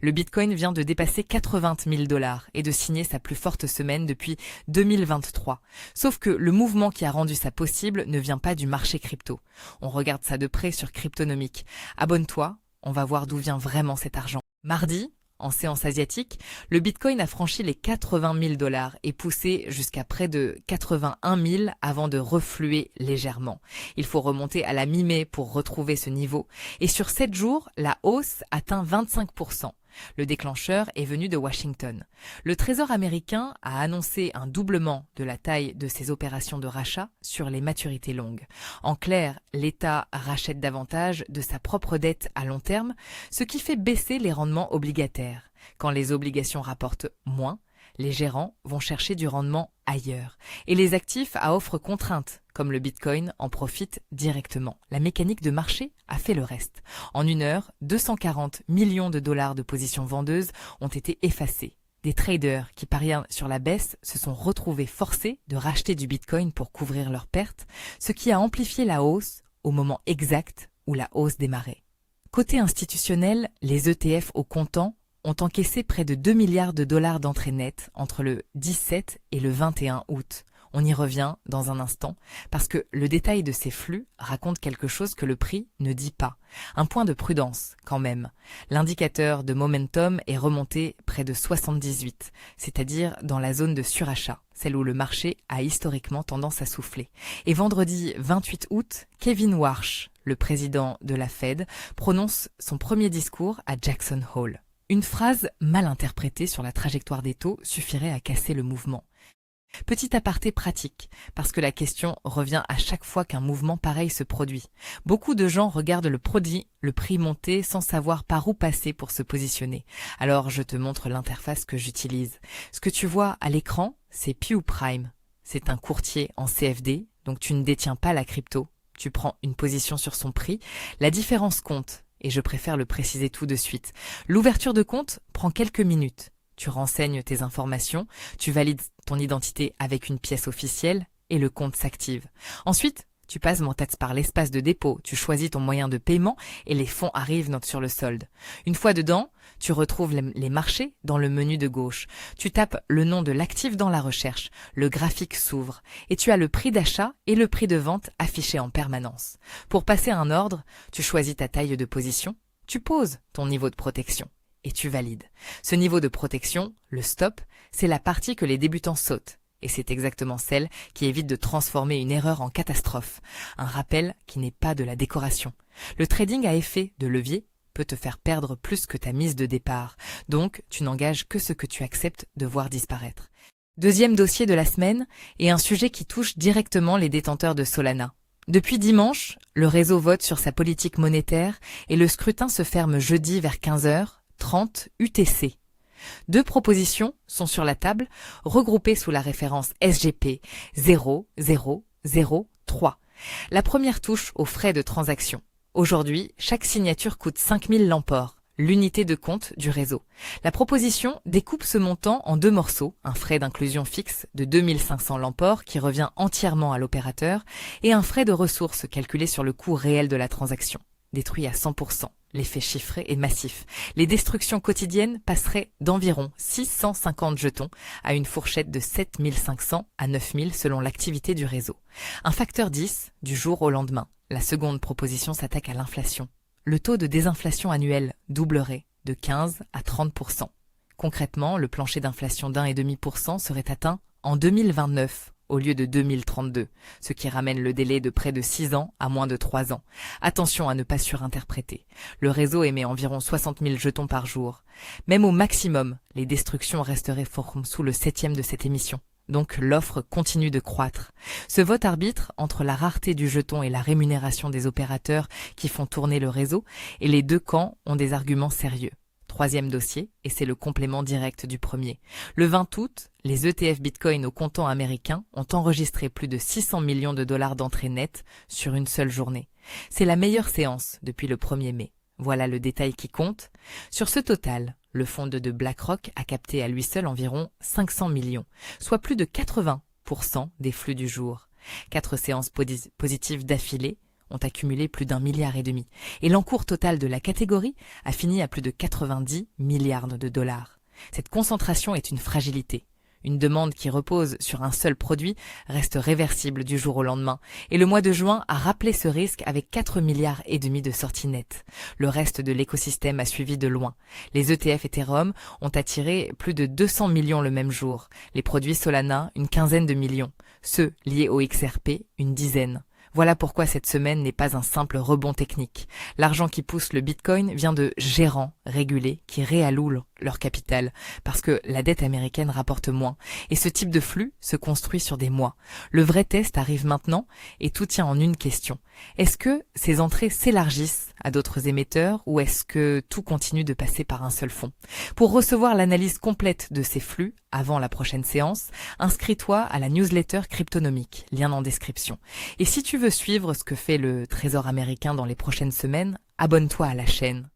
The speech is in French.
Le Bitcoin vient de dépasser 80 000 $ et de signer sa plus forte semaine depuis 2023. Sauf que le mouvement qui a rendu ça possible ne vient pas du marché crypto. On regarde ça de près sur Cryptonomics. Abonne-toi, on va voir d'où vient vraiment cet argent. Mardi, en séance asiatique, le Bitcoin a franchi les 80 000 $ et poussé jusqu'à près de 81 000 avant de refluer légèrement. Il faut remonter à la mi-mai pour retrouver ce niveau. Et sur 7 jours, la hausse atteint 25%. Le déclencheur est venu de Washington. Le Trésor américain a annoncé un doublement de la taille de ses opérations de rachat sur les maturités longues. En clair, l'État rachète davantage de sa propre dette à long terme, ce qui fait baisser les rendements obligataires. Quand les obligations rapportent moins, les gérants vont chercher du rendement ailleurs. Et les actifs à offre contrainte, comme le Bitcoin, en profitent directement. La mécanique de marché a fait le reste. En une heure, 240 millions de dollars de positions vendeuses ont été effacées. Des traders qui pariaient sur la baisse se sont retrouvés forcés de racheter du Bitcoin pour couvrir leurs pertes, ce qui a amplifié la hausse au moment exact où la hausse démarrait. Côté institutionnel, les ETF au comptant ont encaissé près de 2 milliards de dollars d'entrées nettes entre le 17 et le 21 août. On y revient dans un instant, parce que le détail de ces flux raconte quelque chose que le prix ne dit pas. Un point de prudence, quand même. L'indicateur de momentum est remonté près de 78, c'est-à-dire dans la zone de surachat, celle où le marché a historiquement tendance à souffler. Et vendredi 28 août, Kevin Warsh, le président de la Fed, prononce son premier discours à Jackson Hole. Une phrase mal interprétée sur la trajectoire des taux suffirait à casser le mouvement. Petit aparté pratique, parce que la question revient à chaque fois qu'un mouvement pareil se produit. Beaucoup de gens regardent le produit, le prix monter sans savoir par où passer pour se positionner. Alors je te montre l'interface que j'utilise. Ce que tu vois à l'écran, c'est Pew Prime. C'est un courtier en CFD, donc tu ne détiens pas la crypto. Tu prends une position sur son prix. La différence compte. Et je préfère le préciser tout de suite. L'ouverture de compte prend quelques minutes. Tu renseignes tes informations, tu valides ton identité avec une pièce officielle et le compte s'active. Ensuite, tu passes par l'espace de dépôt, tu choisis ton moyen de paiement et les fonds arrivent sur le solde. Une fois dedans, tu retrouves les marchés dans le menu de gauche. Tu tapes le nom de l'actif dans la recherche, le graphique s'ouvre et tu as le prix d'achat et le prix de vente affichés en permanence. Pour passer un ordre, tu choisis ta taille de position, tu poses ton niveau de protection et tu valides. Ce niveau de protection, le stop, c'est la partie que les débutants sautent. Et c'est exactement celle qui évite de transformer une erreur en catastrophe. Un rappel qui n'est pas de la décoration. Le trading à effet de levier peut te faire perdre plus que ta mise de départ. Donc, tu n'engages que ce que tu acceptes de voir disparaître. Deuxième dossier de la semaine est un sujet qui touche directement les détenteurs de Solana. Depuis dimanche, le réseau vote sur sa politique monétaire et le scrutin se ferme jeudi vers 15h30 UTC. 2 propositions sont sur la table, regroupées sous la référence SGP 0003. La première touche aux frais de transaction. Aujourd'hui, chaque signature coûte 5000 lampores, l'unité de compte du réseau. La proposition découpe ce montant en 2 morceaux, un frais d'inclusion fixe de 2500 lampores qui revient entièrement à l'opérateur et un frais de ressources calculé sur le coût réel de la transaction, détruit à 100%. L'effet chiffré est massif. Les destructions quotidiennes passeraient d'environ 650 jetons à une fourchette de 7500 à 9000 selon l'activité du réseau. Un facteur 10 du jour au lendemain. La seconde proposition s'attaque à l'inflation. Le taux de désinflation annuel doublerait de 15 à 30%. Concrètement, le plancher d'inflation d'1,5% serait atteint en 2029. Au lieu de 2032, ce qui ramène le délai de près de 6 ans à moins de 3 ans. Attention à ne pas surinterpréter. Le réseau émet environ 60 000 jetons par jour. Même au maximum, les destructions resteraient sous le 7e de cette émission. Donc l'offre continue de croître. Ce vote arbitre entre la rareté du jeton et la rémunération des opérateurs qui font tourner le réseau, et les deux camps ont des arguments sérieux. Troisième dossier, et c'est le complément direct du premier. Le 20 août, les ETF Bitcoin au comptant américain ont enregistré plus de 600 millions de dollars d'entrées nettes sur une seule journée. C'est la meilleure séance depuis le 1er mai. Voilà le détail qui compte. Sur ce total, le fonds de BlackRock a capté à lui seul environ 500 millions, soit plus de 80% des flux du jour. 4 séances positives d'affilée ont accumulé plus d'1,5 milliard. Et l'encours total de la catégorie a fini à plus de 90 milliards de dollars. Cette concentration est une fragilité. Une demande qui repose sur un seul produit reste réversible du jour au lendemain. Et le mois de juin a rappelé ce risque avec 4,5 milliards de sorties nettes. Le reste de l'écosystème a suivi de loin. Les ETF Ethereum ont attiré plus de 200 millions le même jour. Les produits Solana, une quinzaine de millions. Ceux liés au XRP, une dizaine. Voilà pourquoi cette semaine n'est pas un simple rebond technique. L'argent qui pousse le Bitcoin vient de gérants régulés qui réallouent leur capital parce que la dette américaine rapporte moins. Et ce type de flux se construit sur des mois. Le vrai test arrive maintenant et tout tient en une question. Est-ce que ces entrées s'élargissent à d'autres émetteurs ou est-ce que tout continue de passer par un seul fonds? Pour recevoir l'analyse complète de ces flux avant la prochaine séance, inscris-toi à la newsletter Cryptonomique, lien en description. Et si tu veux suivre ce que fait le Trésor américain dans les prochaines semaines, abonne-toi à la chaîne.